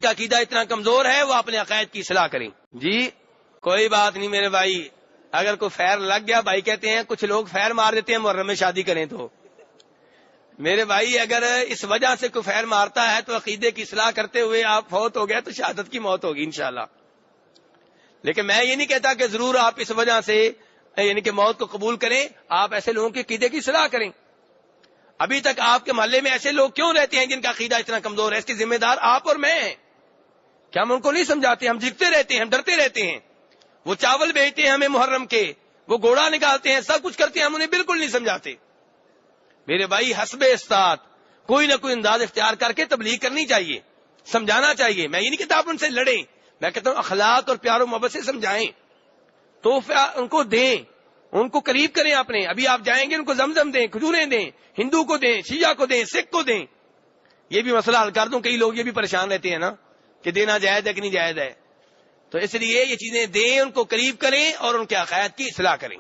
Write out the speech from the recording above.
کا عقیدہ اتنا کمزور ہے وہ اپنے عقائد کی اصلاح کریں. جی کوئی بات نہیں میرے بھائی، اگر کوئی فیر لگ گیا، بھائی کہتے ہیں کچھ لوگ فیر مار دیتے ہیں محرم میں شادی کریں تو. میرے بھائی اگر اس وجہ سے کوئی فیر مارتا ہے تو عقیدے کی اصلاح کرتے ہوئے آپ فوت ہو گئے تو شہادت کی موت ہوگی انشاءاللہ. لیکن میں یہ نہیں کہتا کہ ضرور آپ اس وجہ سے یعنی کہ موت کو قبول کریں. آپ ایسے لوگوں کے عقیدے کی اصلاح کریں. ابھی تک آپ کے محلے میں ایسے لوگ کیوں رہتے ہیں جن کا عقیدہ اتنا کمزور ہے؟ اس کے ذمہ دار آپ اور میں ہیں. کیا ہم ان کو نہیں سمجھاتے؟ ہم جگتے رہتے ہیں، ہم ڈرتے رہتے ہیں. وہ چاول بیچتے ہیں ہمیں محرم کے، وہ گھوڑا نکالتے ہیں، سب کچھ کرتے ہیں، ہم انہیں بالکل نہیں سمجھاتے. میرے بھائی حسب استطاعت کوئی نہ کوئی انداز اختیار کر کے تبلیغ کرنی چاہیے، سمجھانا چاہیے. میں یہ نہیں کہتا آپ ان سے لڑیں، میں کہتا ہوں اخلاق اور پیار و محبت سے سمجھائیں، تحفہ ان کو دیں، ان کو قریب کریں اپنے. ابھی آپ جائیں گے ان کو زمزم دیں، کھجوریں دیں، ہندو کو دیں، شیعہ کو دیں، سکھ کو دیں. یہ بھی مسئلہ حل کر دوں. کئی لوگ یہ بھی پریشان رہتے ہیں نا کہ دینا جائز ہے کہ نہیں جائز ہے. تو اس لیے یہ چیزیں دیں، ان کو قریب کریں اور ان کے عقائد کی اصلاح کریں.